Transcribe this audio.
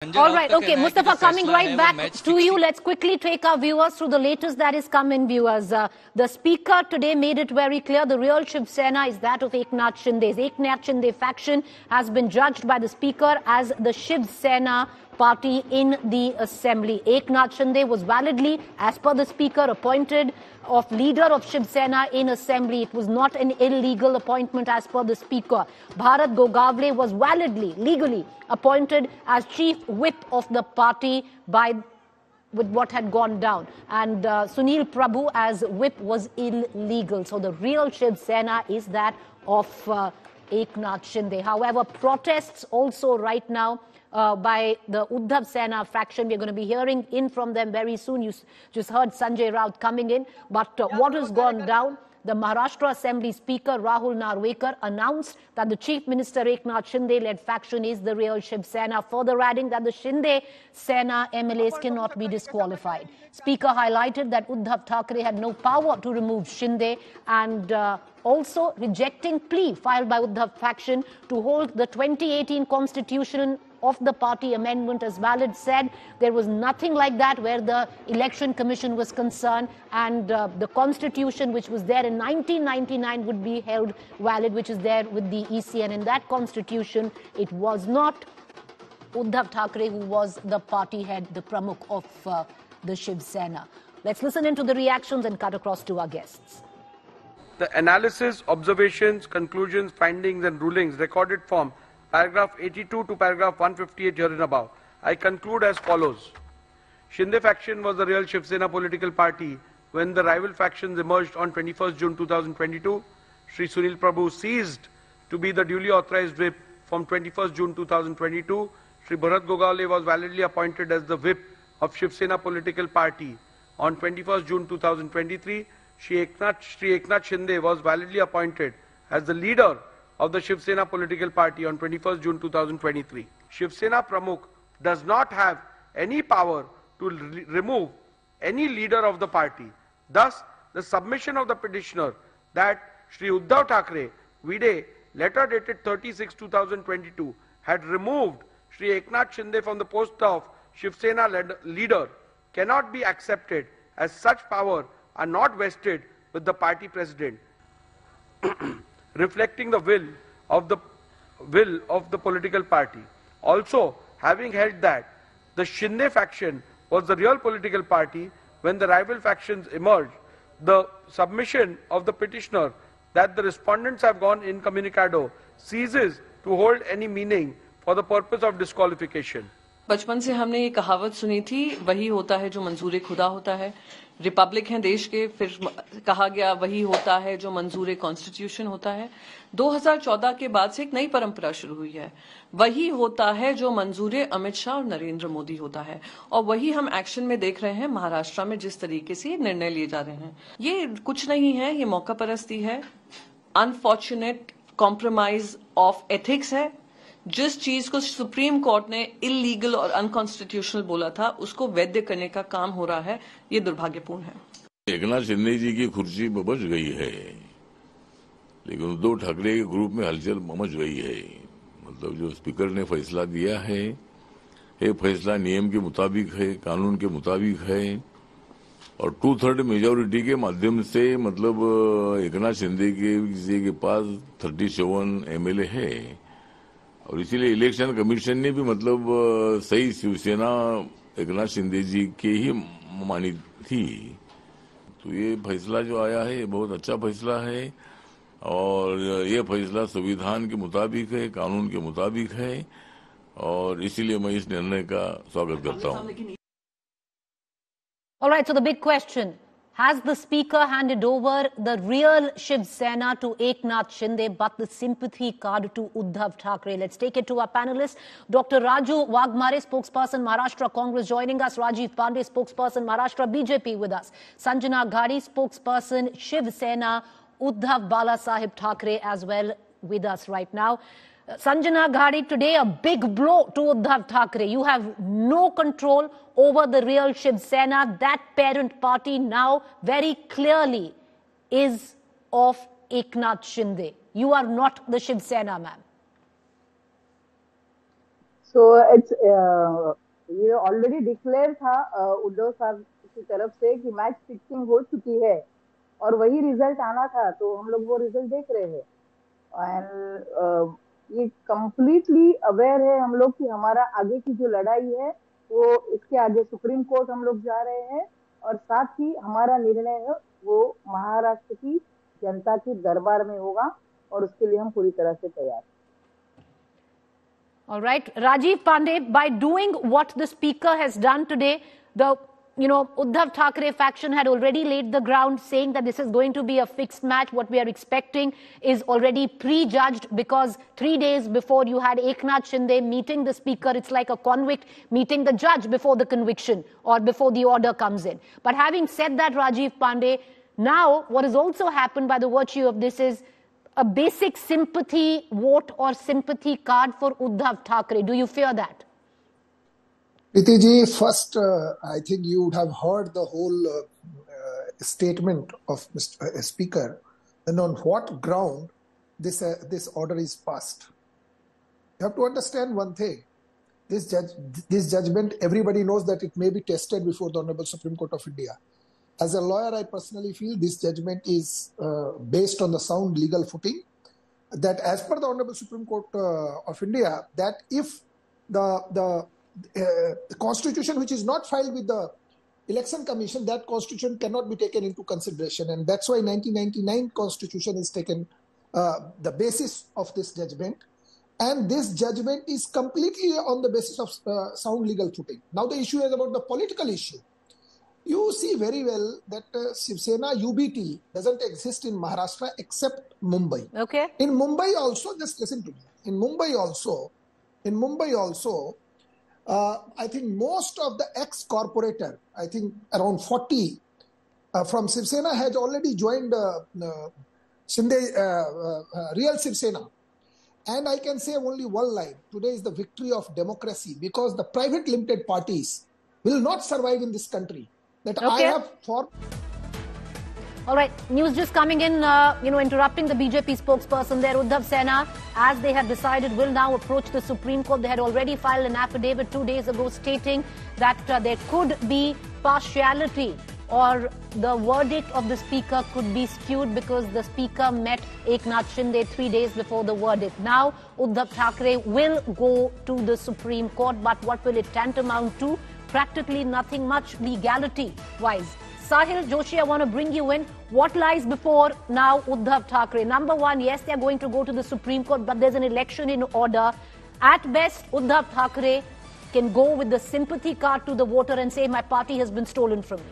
All right, okay, Mustafa, coming right back to you. Let's quickly take our viewers through the latest that is coming, viewers. The Speaker today made it very clear the real Shiv Sena is that of Eknath Shinde's. Eknath Shinde faction has been judged by the Speaker as the Shiv Sena party in the Assembly. Eknath Shinde was validly, as per the Speaker, appointed of leader of Shiv Sena in Assembly. It was not an illegal appointment as per the Speaker. Bharat Gogavle was validly, legally appointed as chief whip of the party with what had gone down. And Sunil Prabhu as whip was illegal. So the real Shiv Sena is that of Eknath Shinde. However, protests also right now by the Uddhav Thackeray faction. We're going to be hearing in from them very soon. You just heard Sanjay Raut coming in. But what has gone down? The Maharashtra Assembly Speaker Rahul Narwekar announced that the Chief Minister Eknath Shinde-led faction is the real Shiv Sena, further adding that the Shinde Sena MLAs cannot be disqualified. Speaker highlighted that Uddhav Thackeray had no power to remove Shinde and also rejecting plea filed by Uddhav faction to hold the 2018 constitution of the party amendment as valid, said there was nothing like that where the election commission was concerned, and the constitution which was there in 1999 would be held valid, which is there with the EC, and in that constitution it was not Uddhav Thackeray who was the party head, the pramukh of the Shiv Sena. Let's listen into the reactions and cut across to our guests. The analysis, observations, conclusions, findings and rulings recorded from paragraph 82 to paragraph 158 herein above, I conclude as follows. Shinde faction was the real Shiv Sena political party when the rival factions emerged on 21st June 2022. Shri Sunil Prabhu ceased to be the duly authorized whip from 21st June 2022. Shri Bharat Gogavle was validly appointed as the whip of Shiv Sena political party on 21st June 2023. Shri Eknath Shinde was validly appointed as the leader of the Shiv Sena political party on 21st June 2023. Shiv Sena Pramukh does not have any power to remove any leader of the party. Thus, the submission of the petitioner that Shri Uddhav Thackeray, vide letter dated 30/6/2022, had removed Shri Eknath Shinde from the post of Shiv Sena leader cannot be accepted, as such power are not vested with the party president, reflecting the will of the political party. Also, having held that the Shinde faction was the real political party when the rival factions emerged, the submission of the petitioner that the respondents have gone incommunicado ceases to hold any meaning for the purpose of disqualification. बचपन से हमने ये कहावत सुनी थी, वही होता है जो मंजूर खुदा होता है। रिपब्लिक हैं देश के, फिर कहा गया वही होता है जो मंजूर कॉन्स्टिट्यूशन होता है। 2014 के बाद से एक नई परंपरा शुरू हुई है, वही होता है जो मंजूर अमित शाह और नरेंद्र मोदी होता है, और वही हम एक्शन में देख रहे हैं महाराष्ट्र में जिस तरीके से निर्णय लिए जा रहे हैं। ये कुछ नहीं है, ये मौका परस्ती है, अनफॉर्चुनेट कॉम्प्रोमाइज ऑफ एथिक्स है। जिस चीज को सुप्रीम कोर्ट ने इलीगल और अनकॉन्स्टिट्यूशनल बोला था, उसको वैध करने का काम हो रहा है, ये दुर्भाग्यपूर्ण है। एकनाथ शिंदे जी की कुर्सी बच गई है, लेकिन उद्धव ठाकरे के ग्रुप में हलचल मच गई है। मतलब जो स्पीकर ने फैसला दिया है, ये फैसला नियम के मुताबिक है, कानून के मुताबिक है, और 2/3 मेजोरिटी के माध्यम से मतलब एकनाथ शिंदे के पास 37 MLA है, और इसीलिए इलेक्शन कमीशन ने भी मतलब सही शिवसेना एकनाथ शिंदे जी के ही मानी थी। तो ये फैसला जो आया है ये बहुत अच्छा फैसला है, और ये फैसला संविधान के मुताबिक है, कानून के मुताबिक है, और इसीलिए मैं इस निर्णय का स्वागत करता हूँ। All right, so the big question, has the Speaker handed over the real Shiv Sena to Eknath Shinde but the sympathy card to Uddhav Thackeray? Let's take it to our panelists. Dr. Raju Wagmare, spokesperson Maharashtra Congress, joining us. Rajiv Pandey, spokesperson Maharashtra BJP, with us. Sanjana Ghadi, spokesperson Shiv Sena. Uddhav Balasaheb Thackeray as well with us right now. Sanjana Ghadi, today a big blow to Uddhav Thackeray. You have no control over the real Shiv Sena. That parent party now very clearly is of Eknath Shinde. You are not the Shiv Sena, ma'am. So it's ये already declare था उद्धव साहब की तरफ से कि match fixing हो चुकी है और वही रिजल्ट आना था, तो हम लोग वो रिजल्ट देख रहे हैं। एंड ये कंप्लीटली अवेयर है हम लोग कि हमारा आगे की जो लड़ाई है वो इसके आगे सुप्रीम कोर्ट हम लोग जा रहे हैं, और साथ ही हमारा निर्णय है वो महाराष्ट्र की जनता के दरबार में होगा, और उसके लिए हम पूरी तरह से तैयार हैं। All right, Rajiv Pandey, by doing what the speaker has done today, the Uddhav Thackeray faction had already laid the ground, saying that this is going to be a fixed match. What we are expecting is already prejudged, because 3 days before you had Eknath Shinde meeting the speaker. It's like a convict meeting the judge before the conviction or before the order comes in. But having said that, Rajiv Pandey, now what has also happened by the virtue of this is a basic sympathy vote or sympathy card for Uddhav Thackeray. Do you fear that? Priti ji, first, I think you would have heard the whole statement of Mr. Speaker, and on what ground this order is passed. You have to understand one thing. This judgment, everybody knows that it may be tested before the Honorable Supreme Court of India. As a lawyer, I personally feel this judgment is based on the sound legal footing, that as per the Honorable Supreme Court of India, that if the constitution which is not filed with the Election Commission, that constitution cannot be taken into consideration. And that's why 1999 constitution is taken the basis of this judgment. And this judgment is completely on the basis of sound legal footing. Now the issue is about the political issue. You see very well that Shiv Sena UBT doesn't exist in Maharashtra except Mumbai. Okay. In Mumbai also, just listen to me. In Mumbai also, I think most of the ex-corporator, I think around 40 from Shiv Sena has already joined Shinde, real Shiv Sena. And I can say only one line. Today is the victory of democracy, because the private limited parties will not survive in this country. That okay. I have for. All right, news just coming in, interrupting the BJP spokesperson there. Uddhav Sena, as they had decided, will now approach the Supreme Court. They had already filed an affidavit 2 days ago stating that there could be partiality, or the verdict of the speaker could be skewed because the speaker met Eknath Shinde 3 days before the verdict. Now, Uddhav Thackeray will go to the Supreme Court, but what will it tantamount to? Practically nothing much legality-wise. Sahil Joshi, I want to bring you in. What lies before now Uddhav Thackeray? Number one, yes, they're going to go to the Supreme Court, but there's an election in order. At best, Uddhav Thackeray can go with the sympathy card to the voter and say, my party has been stolen from me.